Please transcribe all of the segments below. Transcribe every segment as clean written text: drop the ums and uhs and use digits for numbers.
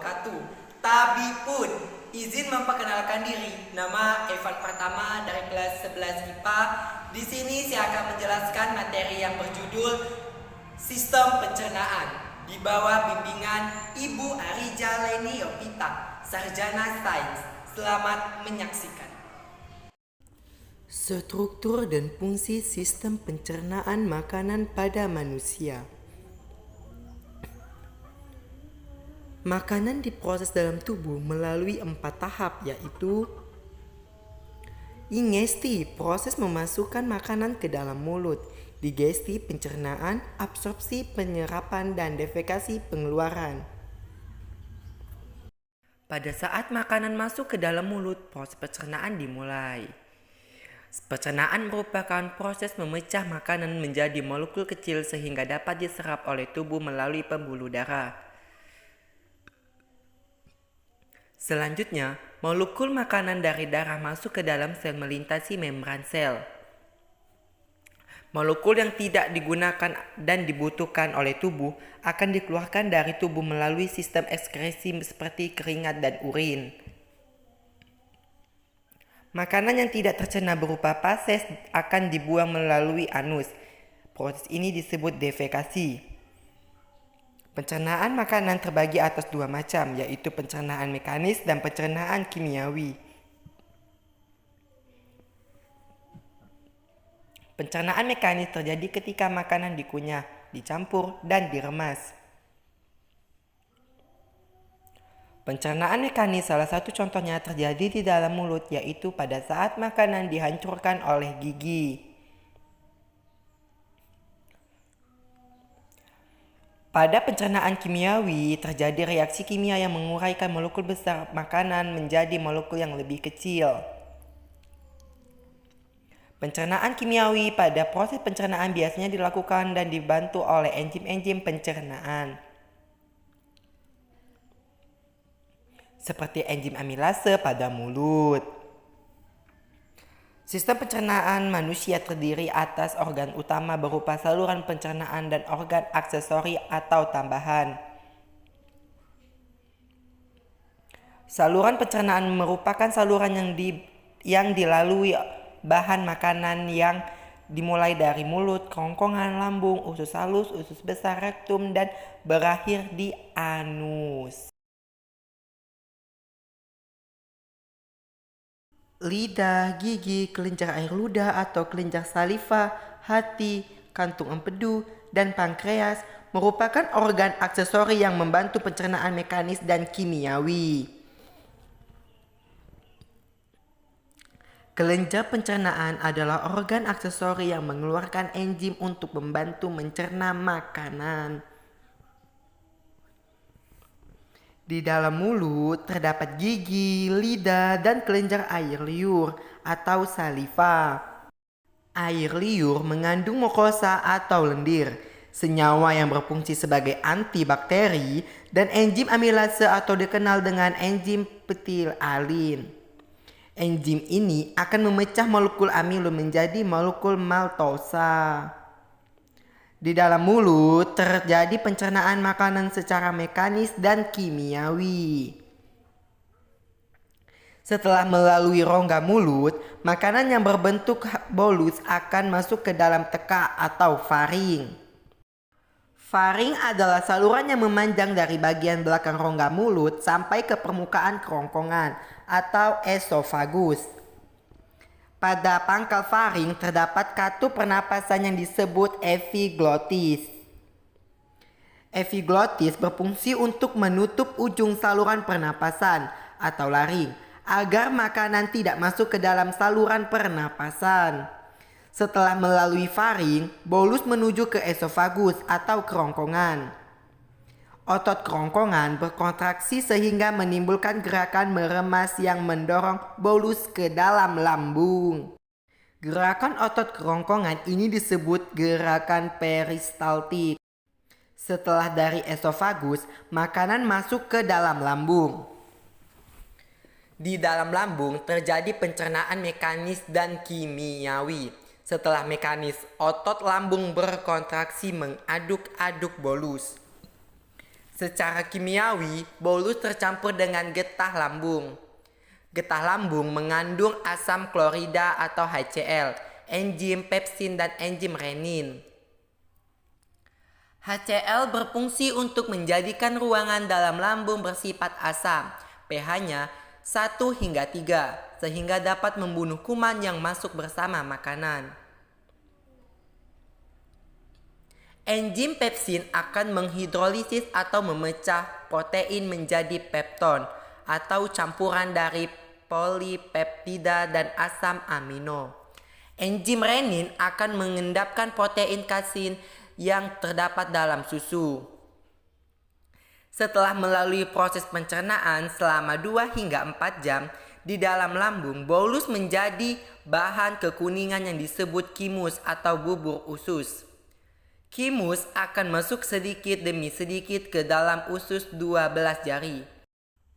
wabarakatuh. Tapi pun, izin memperkenalkan diri. Nama Evan Pertama dari kelas 11 IPA. Di sini saya akan menjelaskan materi yang berjudul Sistem Pencernaan di bawah bimbingan Ibu Arija Leni Yopita, Sarjana Sains. Selamat menyaksikan. Struktur dan fungsi sistem pencernaan makanan pada manusia. Makanan diproses dalam tubuh melalui 4 tahap, yaitu ingesti, proses memasukkan makanan ke dalam mulut; digesti, pencernaan; absorpsi, penyerapan; dan defekasi, pengeluaran. Pada saat makanan masuk ke dalam mulut, proses pencernaan dimulai. Pencernaan merupakan proses memecah makanan menjadi molekul kecil sehingga dapat diserap oleh tubuh melalui pembuluh darah. Selanjutnya, molekul makanan dari darah masuk ke dalam sel melintasi membran sel. Molekul yang tidak digunakan dan dibutuhkan oleh tubuh akan dikeluarkan dari tubuh melalui sistem ekskresi seperti keringat dan urin. Makanan yang tidak tercerna berupa feses akan dibuang melalui anus. Proses ini disebut defekasi. Pencernaan makanan terbagi atas 2 macam, yaitu pencernaan mekanis dan pencernaan kimiawi. Pencernaan mekanis terjadi ketika makanan dikunyah, dicampur, dan diremas. Pencernaan mekanis salah satu contohnya terjadi di dalam mulut, yaitu pada saat makanan dihancurkan oleh gigi. Pada pencernaan kimiawi, terjadi reaksi kimia yang menguraikan molekul besar makanan menjadi molekul yang lebih kecil. Pencernaan kimiawi pada proses pencernaan biasanya dilakukan dan dibantu oleh enzim-enzim pencernaan, seperti enzim amilase pada mulut. Sistem pencernaan manusia terdiri atas organ utama berupa saluran pencernaan dan organ aksesori atau tambahan. Saluran pencernaan merupakan saluran yang dilalui bahan makanan yang dimulai dari mulut, kerongkongan lambung, usus halus, usus besar, rektum, dan berakhir di anus. Lidah, gigi, kelenjar air ludah atau kelenjar saliva, hati, kantung empedu, dan pankreas merupakan organ aksesori yang membantu pencernaan mekanis dan kimiawi. Kelenjar pencernaan adalah organ aksesori yang mengeluarkan enzim untuk membantu mencerna makanan. Di dalam mulut terdapat gigi, lidah, dan kelenjar air liur atau saliva. Air liur mengandung mukosa atau lendir, senyawa yang berfungsi sebagai antibakteri, dan enzim amilase atau dikenal dengan enzim petilalin. Enzim ini akan memecah molekul amilo menjadi molekul maltosa. Di dalam mulut terjadi pencernaan makanan secara mekanis dan kimiawi. Setelah melalui rongga mulut, makanan yang berbentuk bolus akan masuk ke dalam teka atau faring. Faring adalah saluran yang memanjang dari bagian belakang rongga mulut sampai ke permukaan kerongkongan atau esofagus. Pada pangkal faring terdapat katup pernapasan yang disebut epiglotis. Epiglotis berfungsi untuk menutup ujung saluran pernapasan atau laring agar makanan tidak masuk ke dalam saluran pernapasan. Setelah melalui faring, bolus menuju ke esofagus atau kerongkongan. Otot kerongkongan berkontraksi sehingga menimbulkan gerakan meremas yang mendorong bolus ke dalam lambung. Gerakan otot kerongkongan ini disebut gerakan peristaltik. Setelah dari esofagus, makanan masuk ke dalam lambung. Di dalam lambung terjadi pencernaan mekanis dan kimiawi. Setelah mekanis, otot lambung berkontraksi mengaduk-aduk bolus. Secara kimiawi, bolus tercampur dengan getah lambung. Getah lambung mengandung asam klorida atau HCl, enzim pepsin dan enzim renin. HCl berfungsi untuk menjadikan ruangan dalam lambung bersifat asam, pH-nya 1 hingga 3, sehingga dapat membunuh kuman yang masuk bersama makanan. Enzim pepsin akan menghidrolisis atau memecah protein menjadi pepton atau campuran dari polipeptida dan asam amino. Enzim renin akan mengendapkan protein kasin yang terdapat dalam susu. Setelah melalui proses pencernaan selama 2 hingga 4 jam di dalam lambung, bolus menjadi bahan kekuningan yang disebut kimus atau bubur usus. Kimus akan masuk sedikit demi sedikit ke dalam usus 12 jari.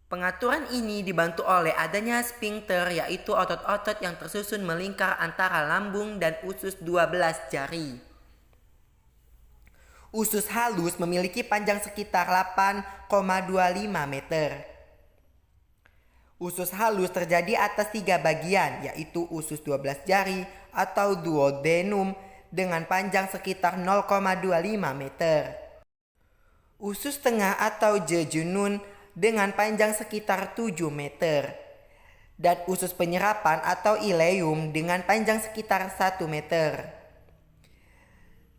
Pengaturan ini dibantu oleh adanya sphincter, yaitu otot-otot yang tersusun melingkar antara lambung dan usus 12 jari. Usus halus memiliki panjang sekitar 8,25 meter. Usus halus terjadi atas 3 bagian, yaitu usus 12 jari atau duodenum dengan panjang sekitar 0,25 meter. Usus tengah atau jejunun dengan panjang sekitar 7 meter. Dan usus penyerapan atau ileum dengan panjang sekitar 1 meter.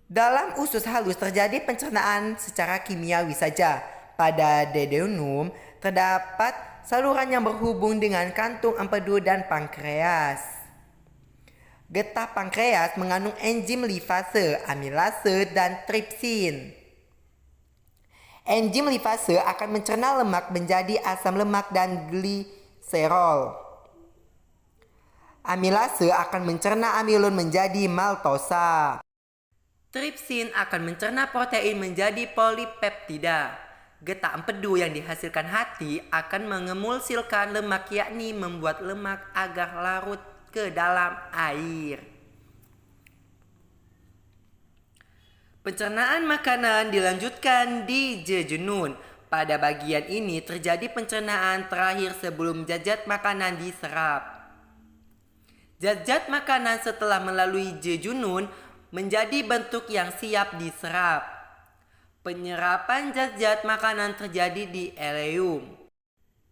Dalam usus halus terjadi pencernaan secara kimiawi saja. Pada duodenum terdapat saluran yang berhubung dengan kantung empedu dan pankreas. Getah pankreas mengandung enzim lipase, amilase, dan tripsin. Enzim lipase akan mencerna lemak menjadi asam lemak dan gliserol. Amilase akan mencerna amilon menjadi maltosa. Tripsin akan mencerna protein menjadi polipeptida. Getah empedu yang dihasilkan hati akan mengemulsilkan lemak, yakni membuat lemak agar larut ke dalam air. Pencernaan makanan dilanjutkan di jejunun. Pada bagian ini terjadi pencernaan terakhir sebelum zat-zat makanan diserap. Zat-zat makanan setelah melalui jejunun menjadi bentuk yang siap diserap. Penyerapan zat-zat makanan terjadi di ileum.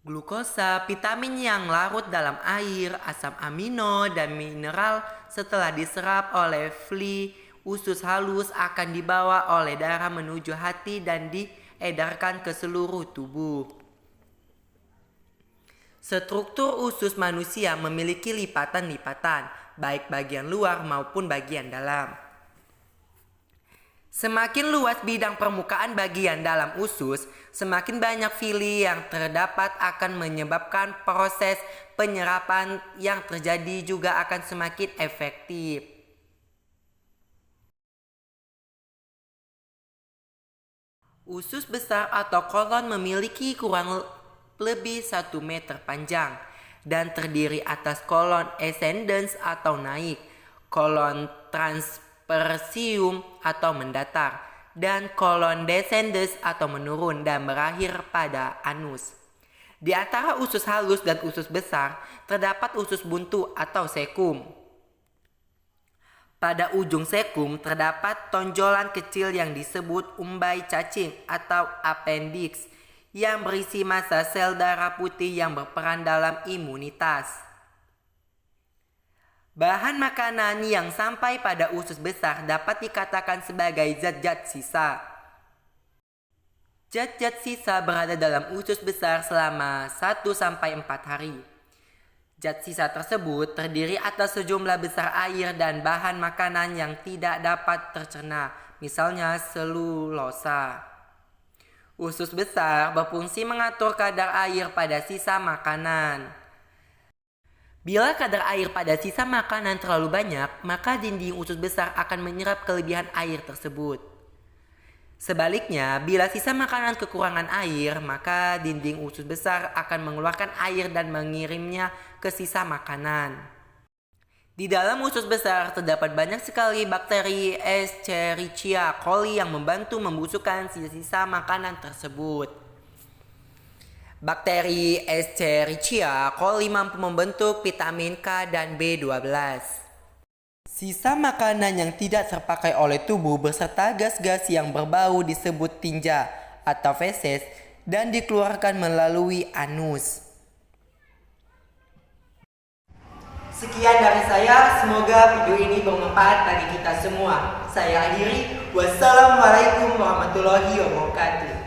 Glukosa, vitamin yang larut dalam air, asam amino, dan mineral setelah diserap oleh fli usus halus akan dibawa oleh darah menuju hati dan diedarkan ke seluruh tubuh. Struktur usus manusia memiliki lipatan-lipatan, baik bagian luar maupun bagian dalam. Semakin luas bidang permukaan bagian dalam usus, semakin banyak fili yang terdapat akan menyebabkan proses penyerapan yang terjadi juga akan semakin efektif. Usus besar atau kolon memiliki kurang lebih 1 meter panjang dan terdiri atas kolon ascendens atau naik, kolon transpersium atau mendatar, dan kolon descendens atau menurun dan berakhir pada anus. Di antara usus halus dan usus besar terdapat usus buntu atau sekum. Pada ujung sekum terdapat tonjolan kecil yang disebut umbai cacing atau appendix yang berisi massa sel darah putih yang berperan dalam imunitas. Bahan makanan yang sampai pada usus besar dapat dikatakan sebagai zat-zat sisa. Zat-zat sisa berada dalam usus besar selama 1-4 hari. Zat sisa tersebut terdiri atas sejumlah besar air dan bahan makanan yang tidak dapat tercerna, misalnya selulosa. Usus besar berfungsi mengatur kadar air pada sisa makanan. Bila kadar air pada sisa makanan terlalu banyak, maka dinding usus besar akan menyerap kelebihan air tersebut. Sebaliknya, bila sisa makanan kekurangan air, maka dinding usus besar akan mengeluarkan air dan mengirimnya ke sisa makanan. Di dalam usus besar terdapat banyak sekali bakteri Escherichia coli yang membantu membusukkan sisa-sisa makanan tersebut. Bakteri Escherichia coli mampu membentuk vitamin K dan B12. Sisa makanan yang tidak terpakai oleh tubuh beserta gas-gas yang berbau disebut tinja atau feses dan dikeluarkan melalui anus. Sekian dari saya, semoga video ini bermanfaat bagi kita semua. Saya akhiri, wassalamualaikum warahmatullahi wabarakatuh.